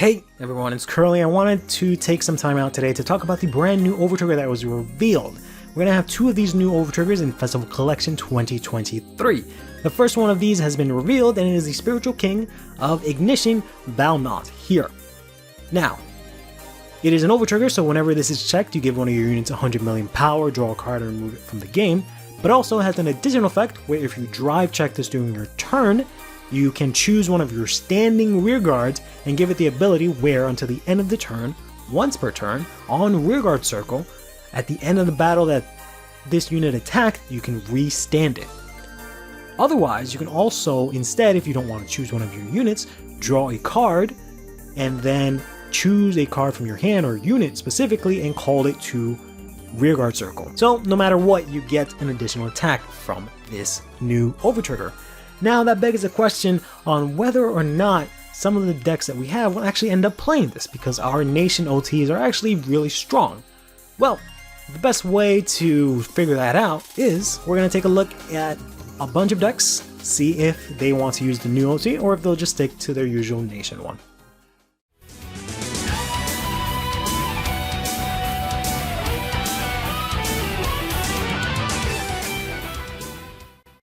Hey everyone, it's Curly. I wanted to take some time out today to talk about the brand new OverTrigger that was revealed. We're gonna have two of these new OverTriggers in Festival Collection 2023. The first one of these has been revealed and it is the spiritual king of ignition, Valnout, here. Now, it is an OverTrigger, so whenever this is checked, you give one of your units 100 million power, draw a card and remove it from the game, but also has an additional effect where if you drive check this during your turn, you can choose one of your standing rear guards and give it the ability where until the end of the turn, once per turn, on rearguard circle, at the end of the battle that this unit attacked, you can restand it. Otherwise, you can also, instead, if you don't want to choose one of your units, draw a card and then choose a card from your hand or unit specifically and call it to rearguard circle. So no matter what, you get an additional attack from this new OverTrigger. Now that begs a question on whether or not some of the decks that we have will actually end up playing this, because our nation OTs are actually really strong. Well, the best way to figure that out is we're going to take a look at a bunch of decks, see if they want to use the new OT or if they'll just stick to their usual nation one.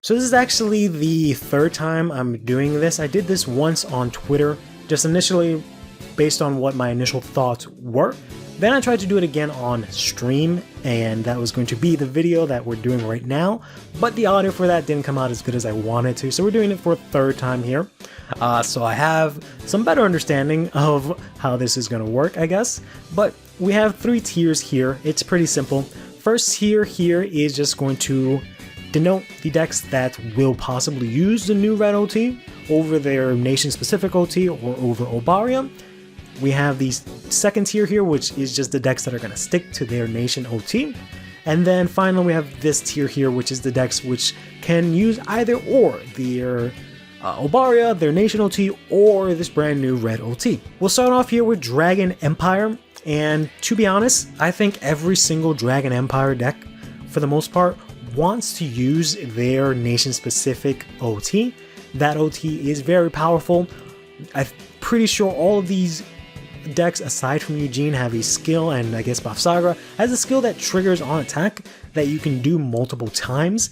So this is actually the third time I'm doing this. I did this once on Twitter, just initially based on what my initial thoughts were. Then I tried to do it again on stream, and that was going to be the video that we're doing right now, but the audio for that didn't come out as good as I wanted to, so we're doing it for a third time here. So I have some better understanding of how this is going to work, I guess. But we have three tiers here. It's pretty simple. First tier here is just going to denote the decks that will possibly use the new red OT over their nation-specific OT or over Obaria. We have the second tier here, which is just the decks that are going to stick to their nation OT. And then finally we have this tier here, which is the decks which can use either or their Obaria, their nation OT, or this brand new red OT. We'll start off here with Dragon Empire, and to be honest, I think every single Dragon Empire deck, for the most part, wants to use their nation-specific OT. That OT is very powerful. I'm pretty sure all of these decks, aside from Eugene, have a skill, and I guess Bafsagra has a skill that triggers on attack that you can do multiple times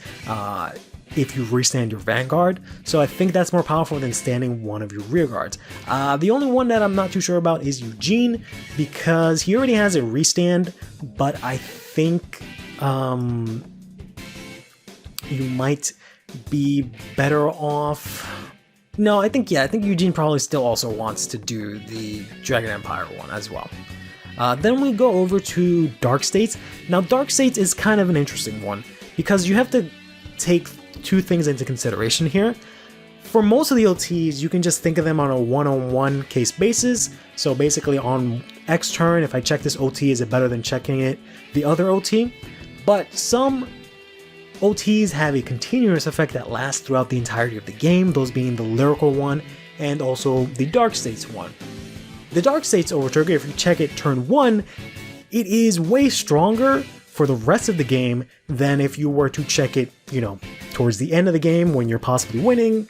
if you restand your Vanguard. So I think that's more powerful than standing one of your rear guards. The only one that I'm not too sure about is Eugene, because he already has a restand, but I think you might be better off. No, I think Eugene probably still also wants to do the Dragon Empire one as well. Then we go over to Dark States. Now, Dark States is kind of an interesting one because you have to take two things into consideration here. For most of the OTs, you can just think of them on a one-on-one case basis. So basically on X turn, if I check this OT, is it better than checking it the other OT? But some OTs have a continuous effect that lasts throughout the entirety of the game, those being the Lyrical one and also the Dark States one. The Dark States OverTrigger, if you check it turn 1, it is way stronger for the rest of the game than if you were to check it, towards the end of the game when you're possibly winning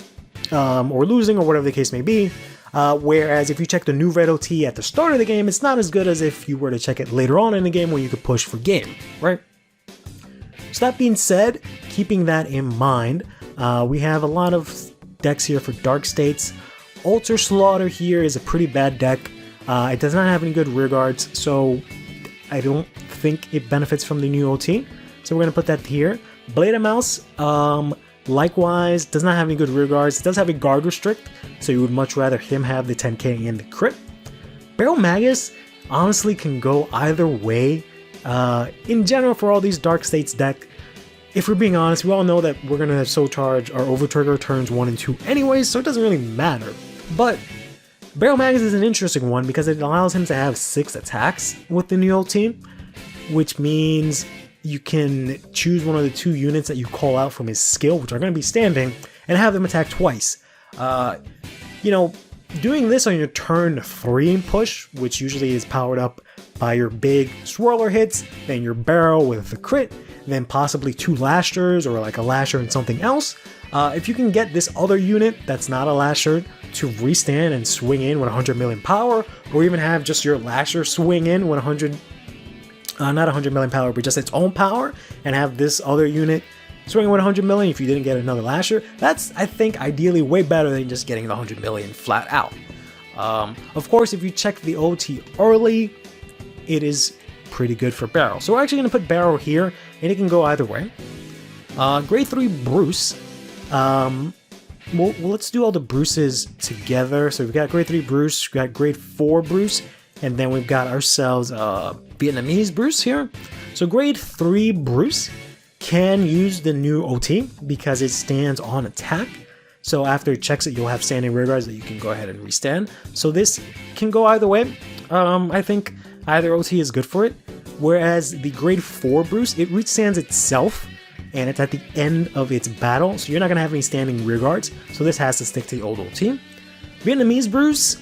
or losing or whatever the case may be. Whereas if you check the new red OT at the start of the game, it's not as good as if you were to check it later on in the game when you could push for game, right? So that being said, keeping that in mind, we have a lot of decks here for Dark States. Altar Slaughter here is a pretty bad deck. It does not have any good rear guards, so I don't think it benefits from the new OT. So we're going to put that here. Blade of Mouse, likewise, does not have any good rear guards. It does have a guard restrict, so you would much rather him have the 10k and the crit. Barrel Magus honestly can go either way. In general, for all these Dark States deck, if we're being honest, we all know that we're going to Soul Charge our OverTrigger turns 1 and 2 anyways, so it doesn't really matter. But Barrel Magus is an interesting one because it allows him to have 6 attacks with the new OT, which means you can choose one of the 2 units that you call out from his skill, which are going to be standing, and have them attack twice. Doing this on your turn 3 push, which usually is powered up by your big swirler hits, then your barrel with the crit, then possibly 2 lashers or like a lasher and something else. If you can get this other unit that's not a lasher to restand and swing in with 100 million power, or even have just your Lasher swing in with 100, not 100 million power, but just its own power, and have this other unit swinging with 100 million if you didn't get another Lasher. That's, I think, ideally way better than just getting the 100 million flat out. Of course, if you check the OT early, it is pretty good for Barrel. So we're actually going to put Barrel here, and it can go either way. Grade 3 Bruce. Well, let's do all the Bruces together. So we've got Grade 3 Bruce, we've got Grade 4 Bruce, and then we've got ourselves Vietnamese Bruce here. So Grade 3 Bruce can use the new OT because it stands on attack. So after it checks it, you'll have standing rear guards that you can go ahead and restand. So this can go either way. I think either OT is good for it. Whereas the Grade 4 Bruce, it restands itself, and it's at the end of its battle, so you're not going to have any standing rear guards. So this has to stick to the old OT. Vietnamese Bruce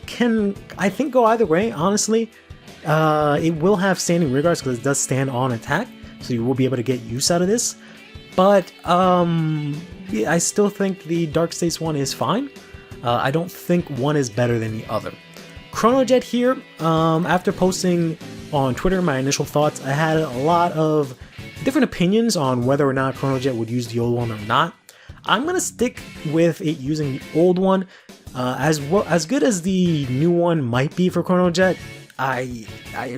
can, I think, go either way, honestly. It will have standing rear guards because it does stand on attack, so you will be able to get use out of this. But yeah, I still think the Dark States one is fine. I don't think one is better than the other. Chronojet here, after posting on Twitter my initial thoughts, I had a lot of different opinions on whether or not Chronojet would use the old one or not. I'm going to stick with it using the old one. As good as the new one might be for Chronojet, I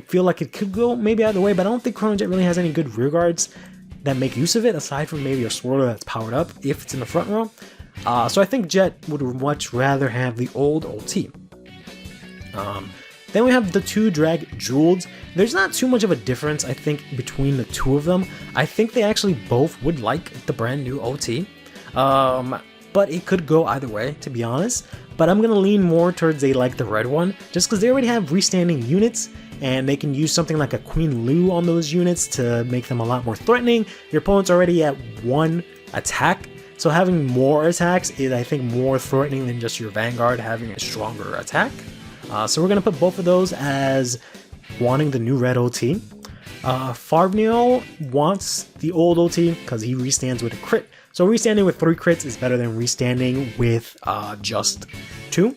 feel like it could go maybe either way, but I don't think Chronojet really has any good rear guards that make use of it, aside from maybe a swirler that's powered up if it's in the front row. So I think Jet would much rather have the old OT. Then we have the two Drag Jewels. There's not too much of a difference, I think, between the two of them. I think they actually both would like the brand new OT. But it could go either way, to be honest. But I'm going to lean more towards they like the red one, just because they already have restanding units, and they can use something like a Queen Lu on those units to make them a lot more threatening. Your opponent's already at 1 attack, so having more attacks is, I think, more threatening than just your Vanguard having a stronger attack. So we're going to put both of those as wanting the new red OT. Farvnil wants the old OT because he restands with a crit. So restanding with 3 crits is better than restanding with just 2.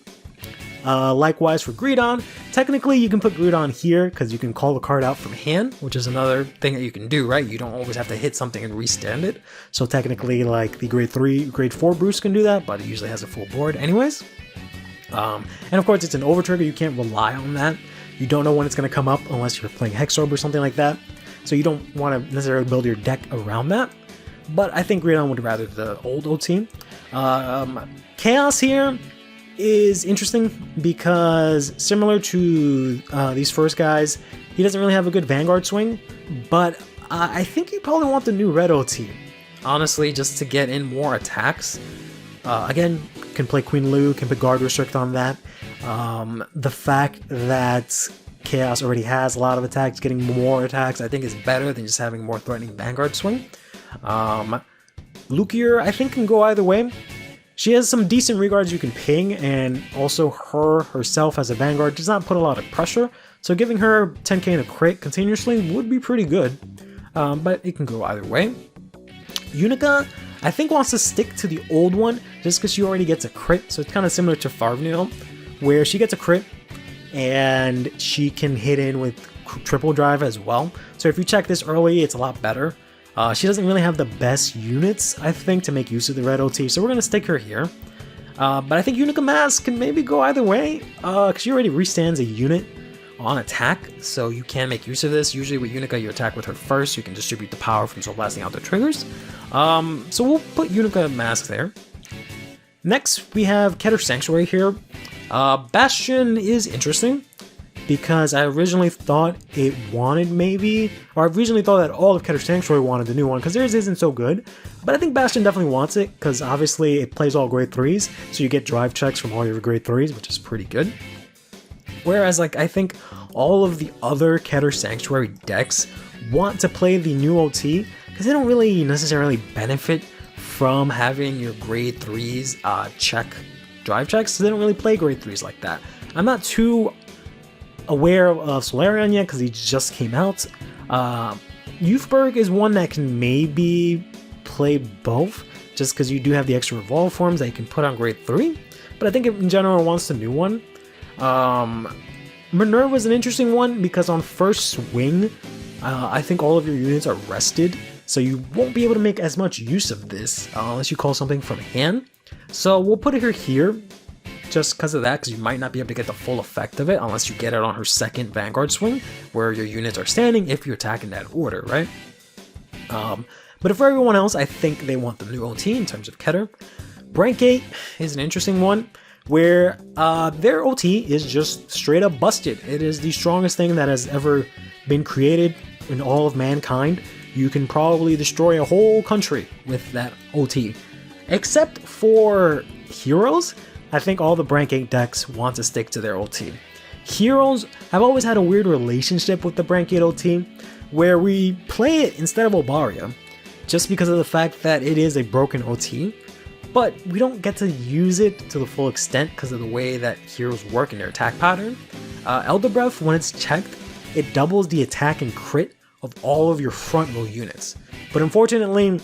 Likewise for Greedon, technically you can put Greedon here because you can call the card out from hand, which is another thing that you can do, right? You don't always have to hit something and restand it. So technically, like the Grade 4 Bruce can do that, but it usually has a full board anyways. And of course it's an OverTrigger, you can't rely on that. You don't know when it's going to come up unless you're playing Hexorb or something like that. So you don't want to necessarily build your deck around that. But I think Greedon would rather the old OT. Chaos here is interesting because similar to these first guys, he doesn't really have a good Vanguard swing, but I think you probably want the new red OT, honestly, just to get in more attacks. Again, can play Queen Lu, can put Guard Restrict on that. The fact that Chaos already has a lot of attacks, getting more attacks, I think is better than just having more threatening Vanguard swing. Lukier, I think, can go either way. She has some decent rearguards you can ping, and also herself as a Vanguard does not put a lot of pressure, so giving her 10k in a crit continuously would be pretty good, but it can go either way. Unica, I think, wants to stick to the old one just because she already gets a crit, so it's kind of similar to Farvnil, where she gets a crit and she can hit in with triple drive as well. So if you check this early, it's a lot better. She doesn't really have the best units, I think, to make use of the red OT, so we're going to stick her here. But I think Unica Mask can maybe go either way, because she already restands a unit on attack, so you can make use of this. Usually with Unica, you attack with her first, you can distribute the power from Soul Blasting out the triggers. So we'll put Unica Mask there. Next, we have Keter Sanctuary here. Bastion is interesting, because I originally thought it wanted I originally thought that all of Keter Sanctuary wanted the new one, because theirs isn't so good, but I think Bastion definitely wants it, because obviously it plays all grade 3s, so you get drive checks from all your grade 3s, which is pretty good. Whereas, like, I think all of the other Keter Sanctuary decks want to play the new OT, because they don't really necessarily benefit from having your grade 3s check drive checks, so they don't really play grade 3s like that. I'm not too aware of Solarion yet because he just came out. Youthberg is one that can maybe play both, just because you do have the extra Evolve forms that you can put on grade 3, but I think in general it wants the new one. Minerva's an interesting one because on first swing, I think all of your units are rested, so you won't be able to make as much use of this unless you call something from hand. So we'll put her here just because of that, because you might not be able to get the full effect of it unless you get it on her second Vanguard swing, where your units are standing if you attack in that order, right? But for everyone else, I think they want the new OT in terms of Keter. Brankgate is an interesting one, where their OT is just straight up busted. It is the strongest thing that has ever been created in all of mankind. You can probably destroy a whole country with that OT. Except for heroes, I think all the Brankgate decks want to stick to their OT. Heroes have always had a weird relationship with the Brankgate OT, where we play it instead of Obaria, just because of the fact that it is a broken OT, but we don't get to use it to the full extent because of the way that heroes work in their attack pattern. Elder Breath, when it's checked, it doubles the attack and crit of all of your front row units. But unfortunately,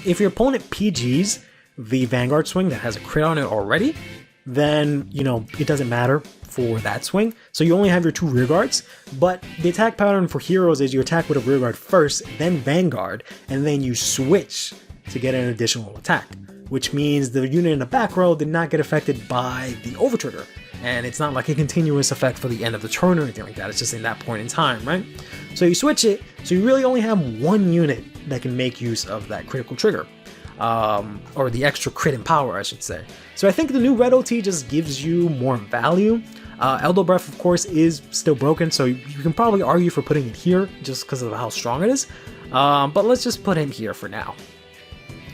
if your opponent PGs the Vanguard swing that has a crit on it already, then, you know, it doesn't matter for that swing. So you only have your 2 rear guards, but the attack pattern for heroes is you attack with a rear guard first, then Vanguard, and then you switch to get an additional attack, which means the unit in the back row did not get affected by the OverTrigger. And it's not like a continuous effect for the end of the turn or anything like that, it's just in that point in time, right? So you switch it, so you really only have 1 unit that can make use of that critical trigger. Or the extra crit and power, I should say. So I think the new red OT just gives you more value. Elder Breath, of course, is still broken, so you can probably argue for putting it here just because of how strong it is. But let's just put him here for now.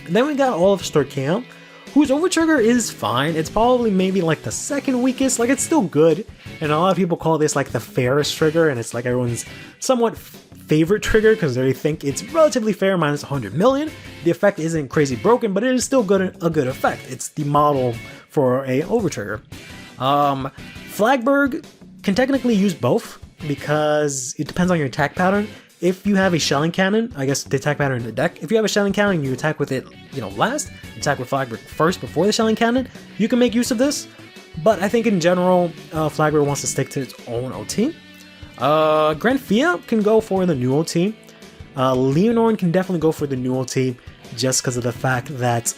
And then we got all of Storkea, whose OverTrigger is fine. It's probably maybe like the second weakest, like it's still good. And a lot of people call this like the fairest trigger, and it's like everyone's somewhat favorite trigger because they think it's relatively fair, minus 100 million. The effect isn't crazy broken, but it is still a good effect. It's the model for a OverTrigger. Flagberg can technically use both because it depends on your attack pattern. If you have a shelling cannon, I guess the attack pattern in the deck, if you have a shelling cannon and you attack with it, you know, last, attack with Flagberg first before the shelling cannon, you can make use of this. But I think in general, Flagberg wants to stick to its own OT. Granfia can go for the new OT. Leonore can definitely go for the new OT just because of the fact that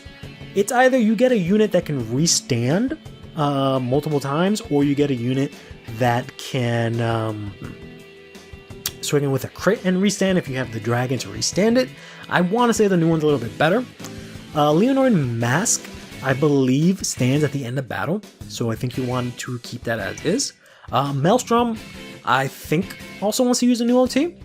it's either you get a unit that can restand multiple times, or you get a unit that can swing in with a crit and restand if you have the dragon to restand it. I want to say the new one's a little bit better. Leonore Mask, I believe, stands at the end of battle, so I think you want to keep that as is. Maelstrom, I think, also wants to use a new OT.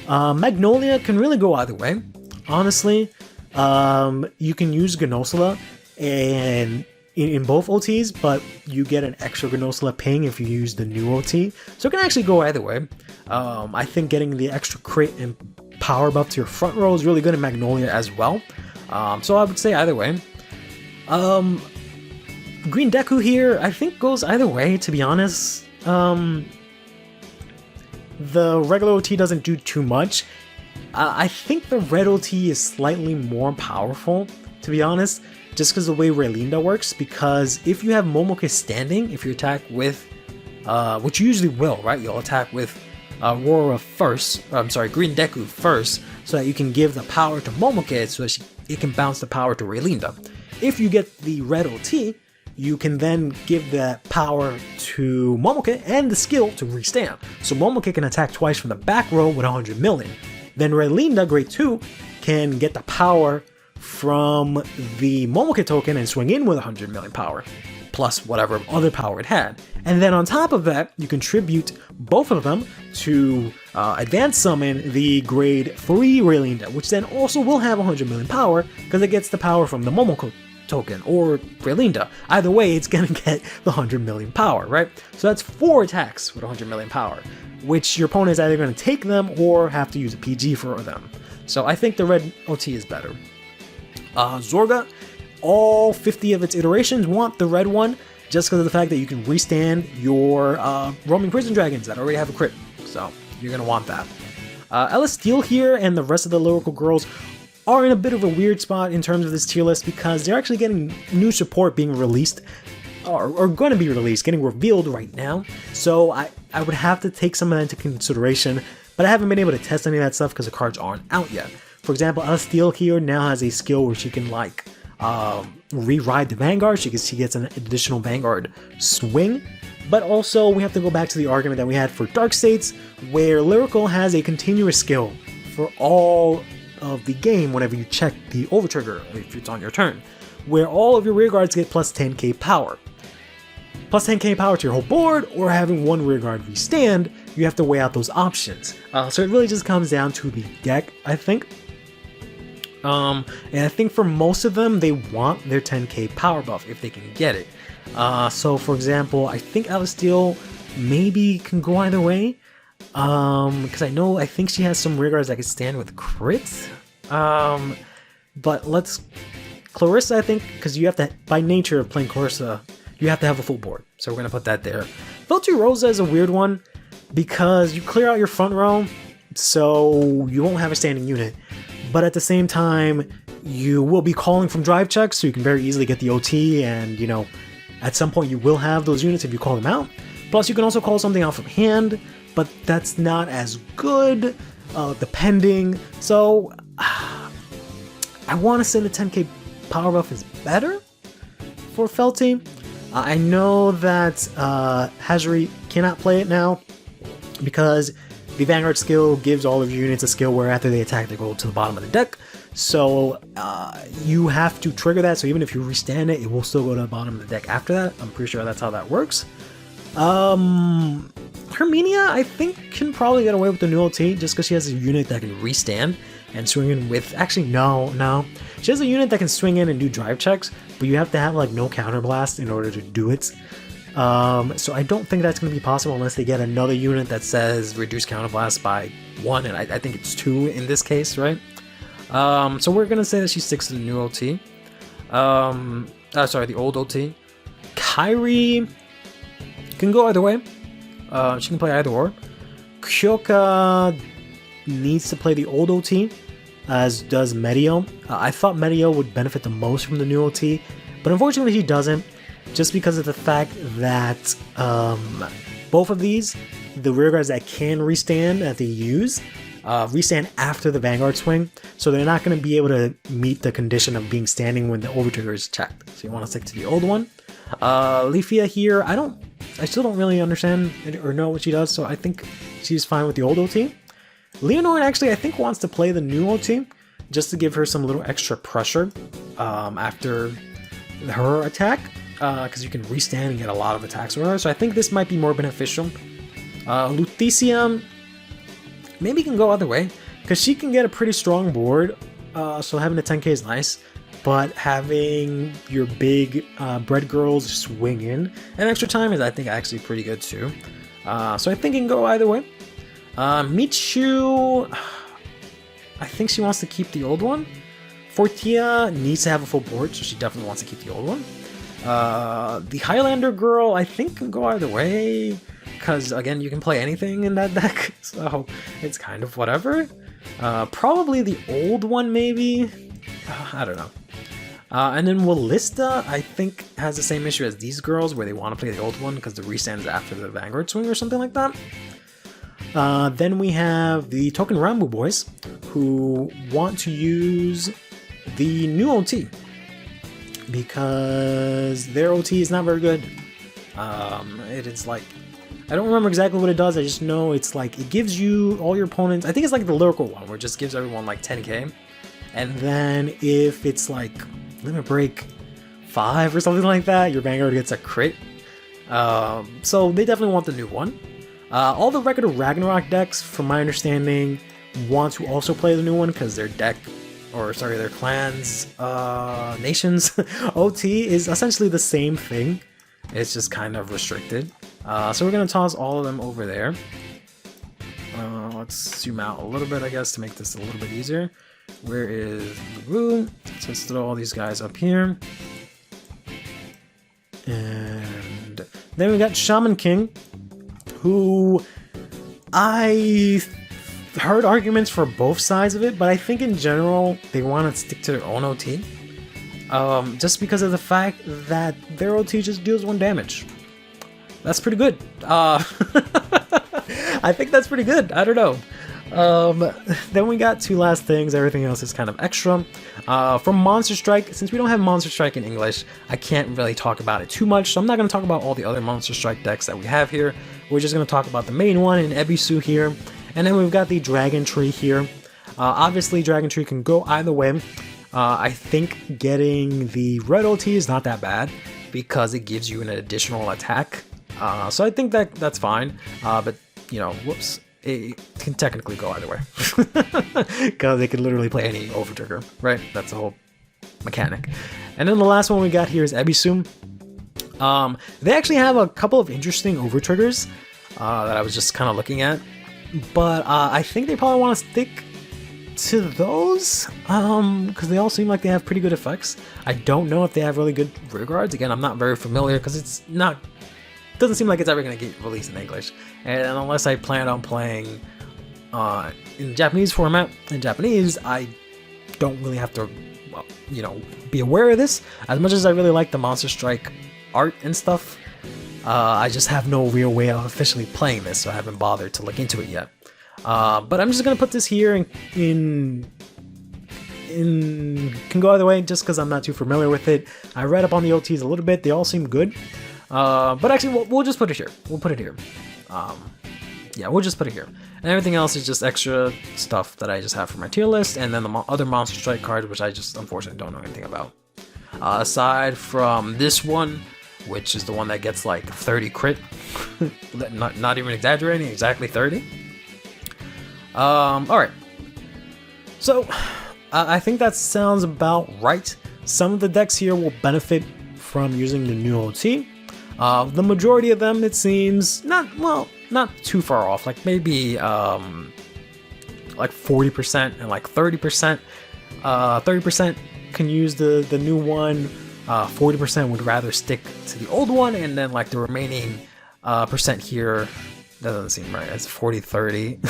Magnolia can really go either way. Honestly, you can use Gnosala and in both OTs, but you get an extra Gnosala ping if you use the new OT. So it can actually go either way. I think getting the extra crit and power buff to your front row is really good in Magnolia as well. So I would say either way. Green Deku here, I think goes either way, to be honest. The regular OT doesn't do too much. I think the red OT is slightly more powerful, to be honest, just because of the way Raylinda works, because if you have Momoke standing, if you attack with, which you usually will, right? You'll attack with Aurora first, Green Deku first, so that you can give the power to Momoke so that it can bounce the power to Raylinda. If you get the red OT, you can then give that power to Momoke and the skill to restand. So Momoke can attack twice from the back row with 100 million. Then Raylinda, grade 2, can get the power from the Momoke token and swing in with 100 million power, plus whatever other power it had. And then on top of that, you contribute both of them to advance summon the grade 3 Raylinda, which then also will have 100 million power because it gets the power from the Momoke token or Raylinda. Either way, it's gonna get the 100 million power, right? So that's 4 attacks with 100 million power, which your opponent is either gonna take them or have to use a PG for them. So I think the red OT is better. Zorga, all 50 of its iterations want the red one just because of the fact that you can restand your roaming prison dragons that already have a crit. So you're gonna want that. Ella Steele here and the rest of the lyrical girls are in a bit of a weird spot in terms of this tier list because they're actually getting new support being released, or going to be released, getting revealed right now. So I would have to take some of that into consideration, but I haven't been able to test any of that stuff because the cards aren't out yet. For example, Steel here now has a skill where she can like re-ride the Vanguard. She gets an additional Vanguard swing. But also we have to go back to the argument that we had for Dark States, where Lyrical has a continuous skill for all of the game whenever you check the OverTrigger, if it's on your turn, where all of your rear guards get plus 10k power. Plus 10k power to your whole board, or having one rear guard restand. You have to weigh out those options. So it really just comes down to the deck, I think. And I think for most of them, they want their 10k power buff if they can get it. So for example, I think Steel maybe can go either way. Because I think she has some rear guards that can stand with crits. But Clarissa, I think, because you have to, by nature of playing Clarissa, you have to have a full board. So we're going to put that there. Felty Rosa is a weird one because you clear out your front row, so you won't have a standing unit. But at the same time, you will be calling from drive checks, so you can very easily get the OT, and, at some point you will have those units if you call them out. Plus, you can also call something out from hand, but that's not as good, depending. So, I want to say the 10k power buff is better for Felty. I know that Hazari cannot play it now because the Vanguard skill gives all of your units a skill where after they attack, they go to the bottom of the deck. So you have to trigger that. So even if you restand it, it will still go to the bottom of the deck after that. I'm pretty sure that's how that works. Herminia, I think, can probably get away with the new OT just because she has a unit that can restand and swing in with... Actually, no. She has a unit that can swing in and do drive checks, but you have to have like no counterblast in order to do it. So I don't think that's going to be possible unless they get another unit that says reduce counterblast by 1, and I think it's 2 in this case, right? So we're going to say that she sticks to the new OT. The old OT. Kairi can go either way. She can play either or. Kyoka needs to play the old OT, as does Medio. I thought Medio would benefit the most from the new OT, but unfortunately he doesn't, just because of the fact that both of these, the rear guards that can restand that they use, restand after the Vanguard swing, so they're not going to be able to meet the condition of being standing when the OverTrigger is checked. So you want to stick to the old one. Leafia here, I still don't really understand or know what she does, so I think she's fine with the old OT. Leonore actually, I think, wants to play the new OT just to give her some little extra pressure after her attack, because you can restand and get a lot of attacks with her, so I think this might be more beneficial. Lutetia maybe can go other way, because she can get a pretty strong board, so having a 10k is nice, but having your big bread girls swing in and extra time is, I think, actually pretty good too. So I think it can go either way. Michu, I think she wants to keep the old one. Fortia needs to have a full board, so she definitely wants to keep the old one. The Highlander girl, I think, can go either way, because again, you can play anything in that deck, so it's kind of whatever. Probably the old one, maybe. I don't know. And then Wallista, I think, has the same issue as these girls, where they want to play the old one because the restand is after the Vanguard swing or something like that. Then we have the Token Rambo boys, who want to use the new OT because their OT is not very good. It is like, I don't remember exactly what it does, I just know it's like, it gives you all your opponents, I think it's like the lyrical one, where it just gives everyone like 10k, and then if it's like Limit Break 5 or something like that, your Vanguard gets a crit. So they definitely want the new one. All the regular Ragnarok decks, from my understanding, want to also play the new one because their deck, or sorry, their clans, nations, OT is essentially the same thing. It's just kind of restricted. So we're going to toss all of them over there. Let's zoom out a little bit, I guess, to make this a little bit easier. Where is the Woo? So let's throw all these guys up here. And then we got Shaman King, who I heard arguments for both sides of it, but I think in general they want to stick to their own OT. Just because of the fact that their OT just deals 1 damage. That's pretty good. I think that's pretty good. I don't know. Then we got 2 last things. Everything else is kind of extra. From Monster Strike, since we don't have Monster Strike in English, I can't really talk about it too much, so I'm not going to talk about all the other Monster Strike decks that we have here. We're just going to talk about the main one in Ebisu here. And then we've got the Dragon Tree here. Obviously, Dragon Tree can go either way. I think getting the red OT is not that bad because it gives you an additional attack. So I think that's fine. But, you know, whoops. It can technically go either way. Because they can literally play any OverTrigger, right? That's the whole mechanic. And then the last one we got here is Ebisu. They actually have a couple of interesting OverTriggers that I was just kind of looking at. But I think they probably want to stick to those because they all seem like they have pretty good effects. I don't know if they have really good rear guards. Again, I'm not very familiar because it doesn't seem like it's ever going to get released in English. And unless I plan on playing in Japanese format, in Japanese, I don't really have to, well, you know, be aware of this. As much as I really like the Monster Strike art and stuff, I just have no real way of officially playing this, so I haven't bothered to look into it yet. But I'm just gonna put this here in can go either way, just because I'm not too familiar with it. I read up on the OTs a little bit; they all seem good. But actually, we'll just put it here. We'll put it here. Yeah, we'll just put it here. And everything else is just extra stuff that I just have for my tier list, and then the other Monster Strike cards, which I just unfortunately don't know anything about. Aside from this one, which is the one that gets like 30 crit, not even exaggerating, exactly 30. Alright. So, I think that sounds about right. Some of the decks here will benefit from using the new OT. The majority of them, it seems, not too far off, like maybe like 40% and like 30%. 30% can use the new one, 40% would rather stick to the old one, and then like the remaining percent here, that doesn't seem right, it's 40-30,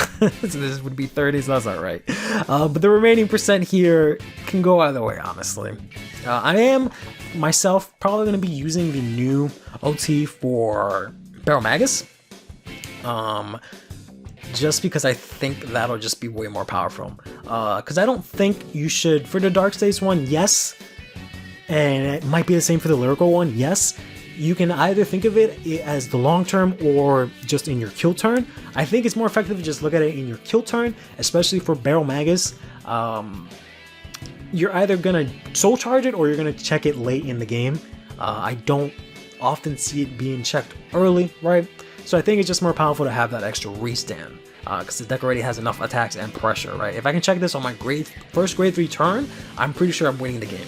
so this would be 30, so that's not right. But the remaining percent here can go either way, honestly. I am, myself, probably going to be using the new OT for Barrel Magus, just because I think that'll just be way more powerful. Because I don't think you should, for the Dark States one, yes, and it might be the same for the Lyrical one, yes, you can either think of it as the long term or just in your kill turn. I think it's more effective to just look at it in your kill turn, especially for Barrel Magus. You're either gonna soul charge it or you're gonna check it late in the game. I don't often see it being checked early, right? So I think it's just more powerful to have that extra restand, because the deck already has enough attacks and pressure, right? If I can check this on my first grade 3 turn, I'm pretty sure I'm winning the game.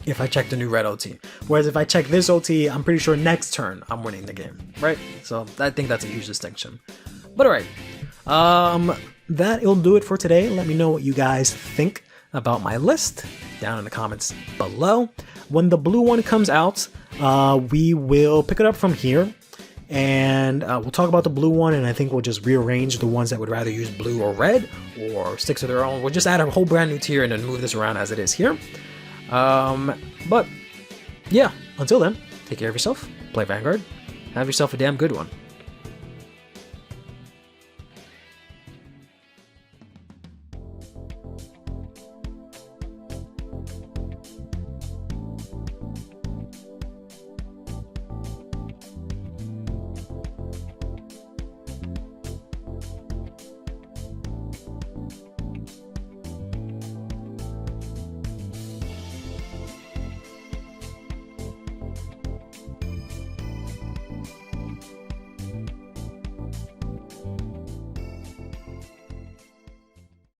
If I check the new red OT. Whereas if I check this OT, I'm pretty sure next turn I'm winning the game, right? So I think that's a huge distinction. But alright, that'll do it for today. Let me know what you guys think about my list down in the comments below. When the blue one comes out, we will pick it up from here, and we'll talk about the blue one, and I think we'll just rearrange the ones that would rather use blue or red or stick to their own. We'll just add a whole brand new tier and then move this around as it is here. But yeah, until then, take care of yourself, play Vanguard, have yourself a damn good one.